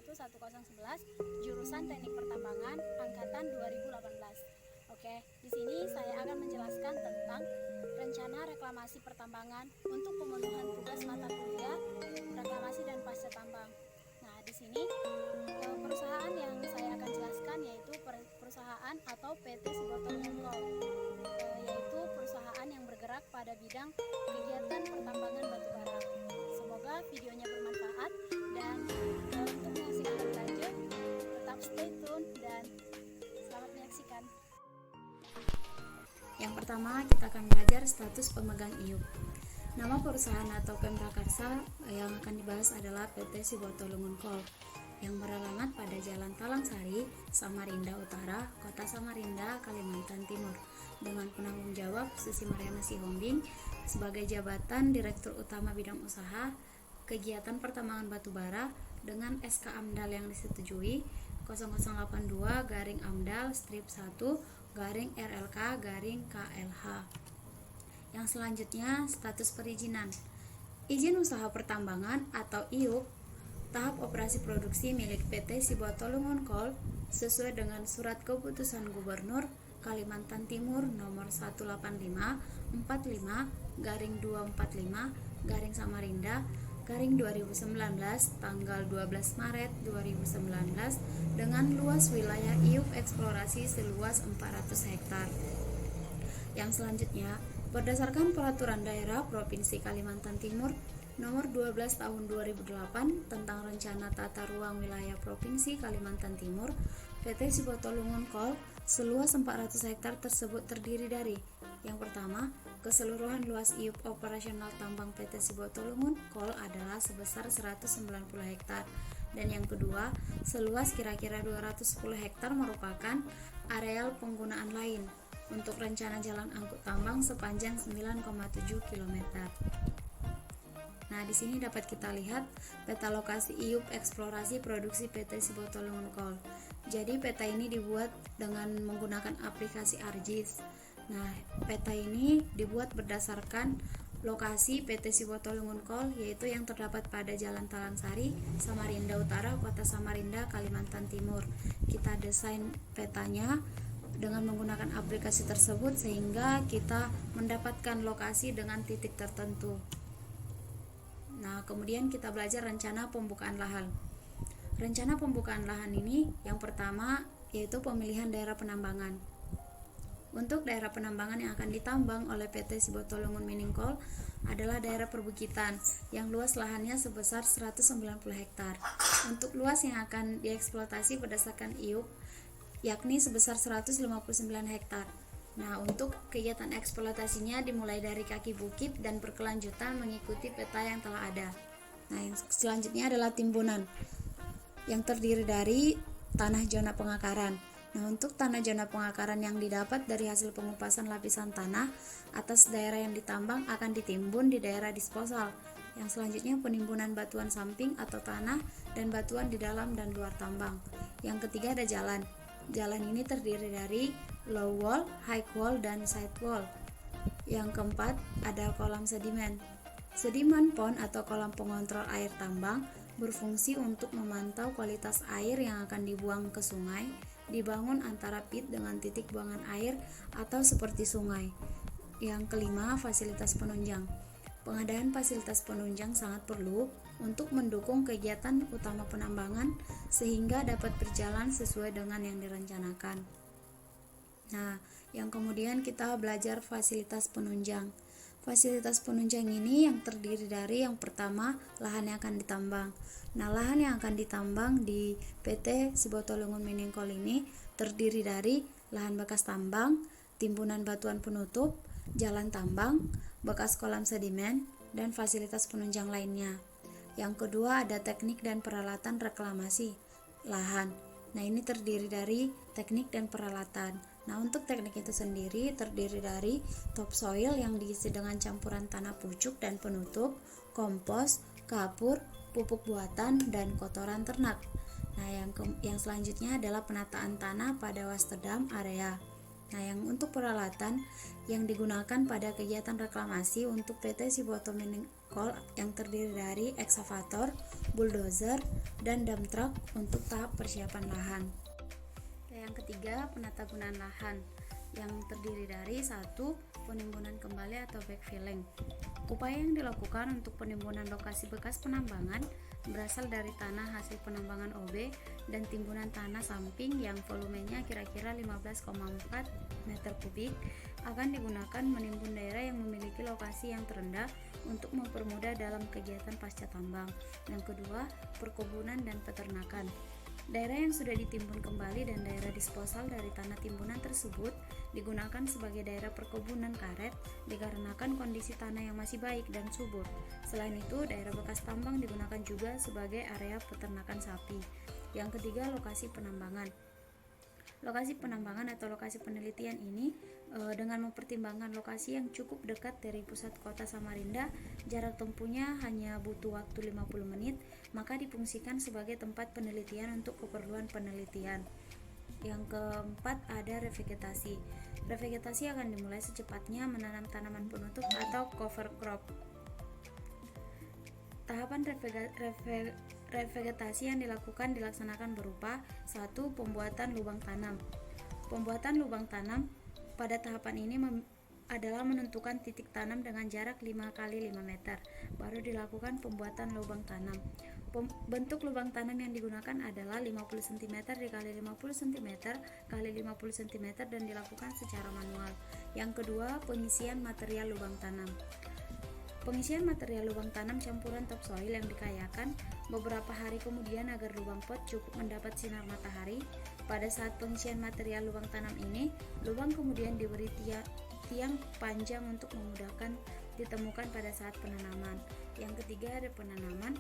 1011 jurusan Teknik Pertambangan angkatan 2018. Oke, di sini saya akan menjelaskan tentang rencana reklamasi pertambangan untuk pemenuhan tugas mata kuliah reklamasi dan pasca tambang. Nah, di sini perusahaan yang saya akan jelaskan yaitu perusahaan atau PT Siboto Lumungkol, yaitu perusahaan yang bergerak pada bidang kegiatan pertambangan batubara. Semoga videonya bermanfaat dan untuk menyaksikan lebih lanjut tetap stay tune dan selamat menyaksikan. Yang pertama, kita akan belajar status pemegang IUP. Nama perusahaan atau Pemprakarsa yang akan dibahas adalah PT Siboto Lumungkol yang beralamat pada Jalan Talangsari, Samarinda Utara, Kota Samarinda, Kalimantan Timur, dengan penanggung jawab Susi Mariana Sihombing sebagai jabatan Direktur Utama Bidang Usaha Kegiatan Pertambangan Batubara dengan SK AMDAL yang disetujui 0082-AMDAL strip 1-RLK-KLH. Yang selanjutnya, status perizinan. Izin usaha pertambangan atau IUP tahap operasi produksi milik PT Siboto Lumungkol sesuai dengan Surat Keputusan Gubernur Kalimantan Timur nomor 185/245/Samarinda/2019 tanggal 12 Maret 2019 dengan luas wilayah IUP eksplorasi seluas 400 hektar. Yang selanjutnya, berdasarkan Peraturan Daerah Provinsi Kalimantan Timur Nomor 12 Tahun 2008 tentang Rencana Tata Ruang Wilayah Provinsi Kalimantan Timur, PT Siboto Lumungkol seluas 400 hektar tersebut terdiri dari: yang pertama, keseluruhan luas IUP operasional tambang PT Siboto Lumungkol adalah sebesar 190 hektar, dan yang kedua, seluas kira-kira 210 hektar merupakan areal penggunaan lain untuk rencana jalan angkut tambang sepanjang 9,7 km. Nah, di sini dapat kita lihat peta lokasi IUP eksplorasi produksi PT Siboto Lumungkol. Jadi peta ini dibuat dengan menggunakan aplikasi ArcGIS. Nah, peta ini dibuat berdasarkan lokasi PT Siboto Lumungkol, yaitu yang terdapat pada Jalan Talangsari, Samarinda Utara, Kota Samarinda, Kalimantan Timur. Kita desain petanya dengan menggunakan aplikasi tersebut sehingga kita mendapatkan lokasi dengan titik tertentu. Nah, kemudian kita belajar rencana pembukaan lahan. Rencana pembukaan lahan ini yang pertama yaitu pemilihan daerah penambangan. Untuk daerah penambangan yang akan ditambang oleh PT Siboto Lumungkol adalah daerah perbukitan yang luas lahannya sebesar 190 hektar. Untuk luas yang akan dieksploitasi berdasarkan IUP yakni sebesar 159 hektar. Nah, untuk kegiatan eksploitasinya dimulai dari kaki bukit dan berkelanjutan mengikuti peta yang telah ada. Nah, yang selanjutnya adalah timbunan yang terdiri dari tanah zona pengakaran. Nah, untuk tanah zona pengakaran yang didapat dari hasil pengupasan lapisan tanah atas daerah yang ditambang akan ditimbun di daerah disposal. Yang selanjutnya penimbunan batuan samping atau tanah dan batuan di dalam dan luar tambang. Yang ketiga ada jalan. Jalan ini terdiri dari low wall, high wall, dan side wall. Yang keempat ada kolam sedimen. Sedimen pond atau kolam pengontrol air tambang berfungsi untuk memantau kualitas air yang akan dibuang ke sungai, dibangun antara pit dengan titik buangan air atau seperti sungai. Yang kelima, fasilitas penunjang. Pengadaan fasilitas penunjang sangat perlu untuk mendukung kegiatan utama penambangan sehingga dapat berjalan sesuai dengan yang direncanakan. Nah, yang kemudian kita belajar fasilitas penunjang. Fasilitas penunjang ini yang terdiri dari yang pertama, lahan yang akan ditambang. Nah, lahan yang akan ditambang di PT Siboto Lumungkol ini terdiri dari lahan bekas tambang, timbunan batuan penutup, jalan tambang, bekas kolam sedimen, dan fasilitas penunjang lainnya. Yang kedua ada teknik dan peralatan reklamasi lahan. Nah, ini terdiri dari teknik dan peralatan. Nah, untuk teknik itu sendiri terdiri dari topsoil yang diisi dengan campuran tanah pucuk dan penutup, kompos, kapur, pupuk buatan, dan kotoran ternak. Nah, yang selanjutnya adalah penataan tanah pada wastedam area. Nah, yang untuk peralatan yang digunakan pada kegiatan reklamasi untuk PT Siboto call yang terdiri dari ekskavator, bulldozer, dan dump truck untuk tahap persiapan lahan. Yang ketiga, penatagunaan lahan yang terdiri dari 1. Penimbunan kembali atau backfilling. Upaya yang dilakukan untuk penimbunan lokasi bekas penambangan berasal dari tanah hasil penambangan OB dan timbunan tanah samping yang volumenya kira-kira 15,4 meter kubik akan digunakan menimbun daerah yang memiliki lokasi yang terendah untuk mempermudah dalam kegiatan pasca tambang. Yang kedua, perkebunan dan peternakan. Daerah yang sudah ditimbun kembali dan daerah disposal dari tanah timbunan tersebut digunakan sebagai daerah perkebunan karet dikarenakan kondisi tanah yang masih baik dan subur. Selain itu, daerah bekas tambang digunakan juga sebagai area peternakan sapi. Yang ketiga, lokasi penambangan. Lokasi penambangan atau lokasi penelitian ini dengan mempertimbangkan lokasi yang cukup dekat dari pusat kota Samarinda, jarak tempuhnya hanya butuh waktu 50 menit, maka difungsikan sebagai tempat penelitian untuk keperluan penelitian. Yang keempat, ada revegetasi. Revegetasi akan dimulai secepatnya menanam tanaman penutup atau cover crop. Tahapan revegetasi yang dilaksanakan berupa 1. Pembuatan lubang tanam. Pembuatan lubang tanam pada tahapan ini adalah menentukan titik tanam dengan jarak 5 x 5 meter. Baru dilakukan pembuatan lubang tanam. Bentuk lubang tanam yang digunakan adalah 50 cm x 50 cm x 50 cm dan dilakukan secara manual. Yang kedua, pengisian material lubang tanam. Pengisian material lubang tanam campuran topsoil yang dikayakan beberapa hari kemudian agar lubang pot cukup mendapat sinar matahari. Pada saat pengisian material lubang tanam ini, lubang kemudian diberi tiang panjang untuk memudahkan ditemukan pada saat penanaman. Yang ketiga, ada penanaman.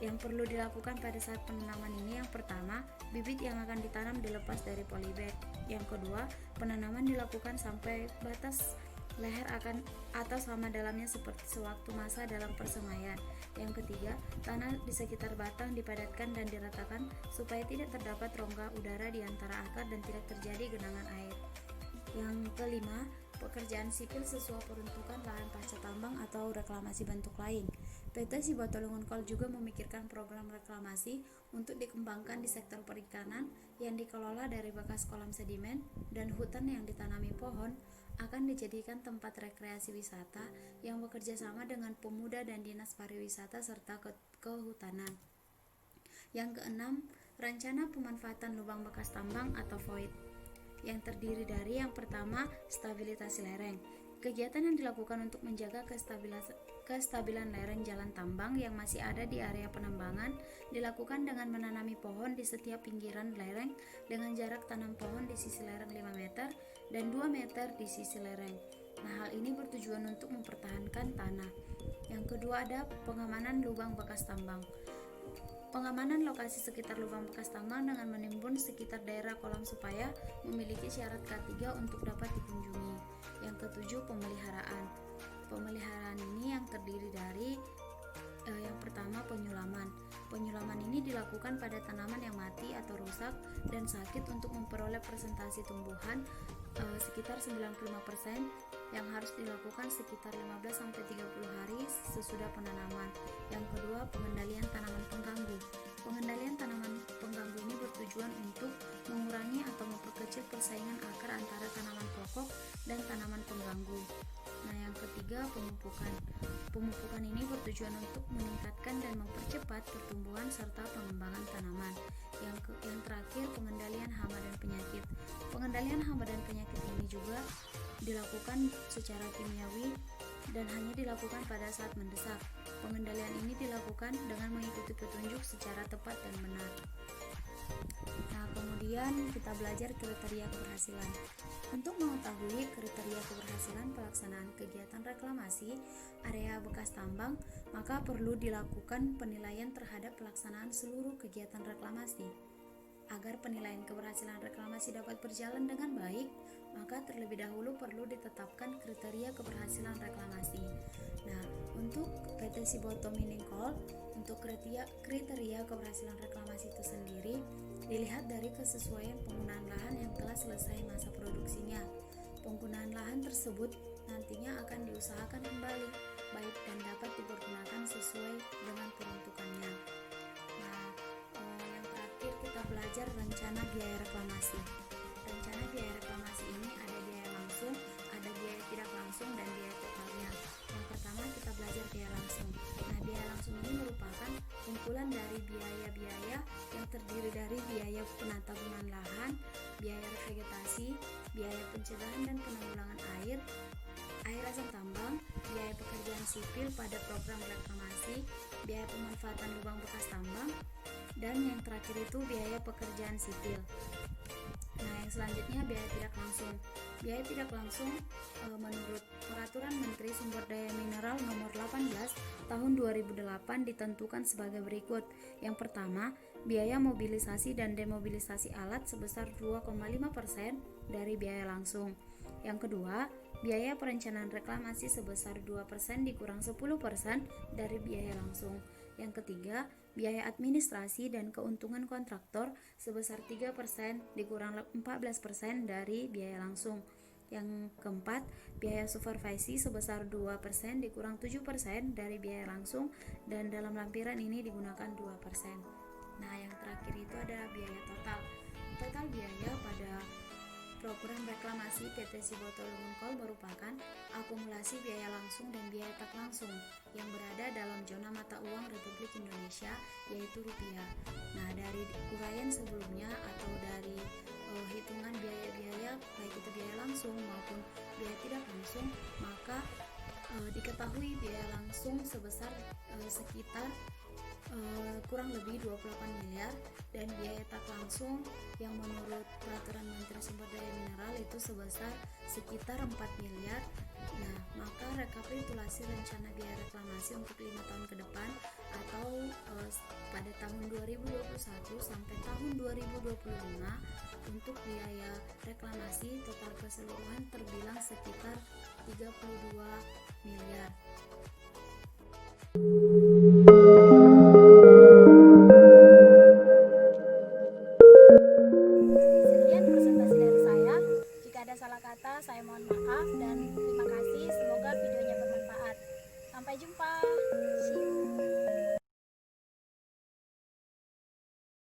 Yang perlu dilakukan pada saat penanaman ini, yang pertama, bibit yang akan ditanam dilepas dari polybag. Yang kedua, penanaman dilakukan sampai batas leher akan atau sama dalamnya seperti sewaktu masa dalam persemaian. Yang ketiga, tanah di sekitar batang dipadatkan dan diratakan supaya tidak terdapat rongga udara di antara akar dan tidak terjadi genangan air. Yang kelima, pekerjaan sipil sesuai peruntukan lahan pasca tambang atau reklamasi bentuk lain. PT Sibolungun Kol juga memikirkan program reklamasi untuk dikembangkan di sektor perikanan yang dikelola dari bekas kolam sedimen dan hutan yang ditanami pohon akan dijadikan tempat rekreasi wisata yang bekerja sama dengan pemuda dan dinas pariwisata serta kehutanan. Yang keenam, rencana pemanfaatan lubang bekas tambang atau void yang terdiri dari yang pertama, stabilitas lereng. Kegiatan yang dilakukan untuk menjaga kestabilan lereng jalan tambang yang masih ada di area penambangan dilakukan dengan menanami pohon di setiap pinggiran lereng dengan jarak tanam pohon di sisi lereng 5 meter dan 2 meter di sisi lereng. Nah, hal ini bertujuan untuk mempertahankan tanah. Yang kedua, ada pengamanan lubang bekas tambang. Pengamanan lokasi sekitar lubang bekas tambang dengan menimbun sekitar daerah kolam supaya memiliki syarat K3 untuk dapat dikunjungi. Yang ketujuh, pemeliharaan. Pemeliharaan ini yang terdiri dari yang pertama, penyulaman. Penyulaman ini dilakukan pada tanaman yang mati atau rusak dan sakit untuk memperoleh presentasi tumbuhan sekitar 95% yang harus dilakukan sekitar 15-30 hari sesudah penanaman. Yang kedua, pengendalian tanaman pengganggu. Pengendalian tanaman pengganggu ini bertujuan untuk mengurangi atau memperkecil persaingan akar antara tanaman pokok dan tanaman pengganggu. Nah, yang ketiga, pemupukan. Pemupukan ini bertujuan untuk meningkatkan dan mempercepat pertumbuhan serta pengembangan tanaman. Yang terakhir, pengendalian hama dan penyakit. Pengendalian hama dan penyakit ini juga dilakukan secara kimiawi dan hanya dilakukan pada saat mendesak. Pengendalian ini dilakukan dengan mengikuti petunjuk secara tepat dan benar. Nah, kemudian kita belajar kriteria keberhasilan. Untuk mengetahui kriteria keberhasilan pelaksanaan kegiatan reklamasi area bekas tambang, maka perlu dilakukan penilaian terhadap pelaksanaan seluruh kegiatan reklamasi. Agar penilaian keberhasilan reklamasi dapat berjalan dengan baik, maka terlebih dahulu perlu ditetapkan kriteria keberhasilan reklamasi. Nah, untuk PT Sibolto Mining Coal, untuk kriteria keberhasilan reklamasi itu sendiri dilihat dari kesesuaian penggunaan lahan yang telah selesai masa produksinya. Penggunaan lahan tersebut nantinya akan diusahakan kembali baik dan dapat dipergunakan sesuai dengan peruntukannya. Nah, yang terakhir kita belajar rencana biaya reklamasi. Rencana biaya reklamasi ini ada biaya langsung, ada biaya tidak langsung, dan biaya totalnya. Yang pertama kita belajar biaya langsung. Nah, biaya langsung ini merupakan kumpulan dari biaya-biaya yang terdiri dari biaya penatabunan lahan, biaya revegetasi, biaya pencegahan dan penanggulangan air asam tambang, biaya pekerjaan sipil pada program reklamasi, biaya pemanfaatan lubang bekas tambang, dan yang terakhir itu biaya pekerjaan sipil. Nah, yang selanjutnya biaya tidak langsung. Biaya tidak langsung menurut Peraturan Menteri Sumber Daya Mineral Nomor 18 Tahun 2008 ditentukan sebagai berikut. Yang pertama, biaya mobilisasi dan demobilisasi alat sebesar 2,5% dari biaya langsung. Yang kedua, biaya perencanaan reklamasi sebesar 2% dikurang 10% dari biaya langsung. Yang ketiga, biaya administrasi dan keuntungan kontraktor sebesar 3% dikurang 14% dari biaya langsung. Yang keempat, biaya supervisi sebesar 2% dikurang 7% dari biaya langsung, dan dalam lampiran ini digunakan 2%. Nah, yang terakhir itu adalah biaya total. Total biaya pada program reklamasi PT Sibotol Lunkol merupakan akumulasi biaya langsung dan biaya tak langsung yang berada dalam zona mata uang Republik Indonesia, yaitu rupiah. Nah, dari uraian sebelumnya atau dari hitungan biaya-biaya baik itu biaya langsung maupun biaya tidak langsung, maka diketahui biaya langsung sebesar sekitar kurang lebih 28 miliar, dan biaya tak langsung yang menurut Peraturan Menteri Sumber Daya Mineral itu sebesar sekitar 4 miliar. Nah, maka rekapitulasi rencana biaya reklamasi untuk 5 tahun ke depan atau pada tahun 2021 sampai tahun 2025 untuk biaya reklamasi total keseluruhan terbilang sekitar 32 miliar. Sekian presentasi dari saya. Jika ada salah kata, saya mohon maaf dan terima kasih. Semoga videonya bermanfaat. Sampai jumpa. See you.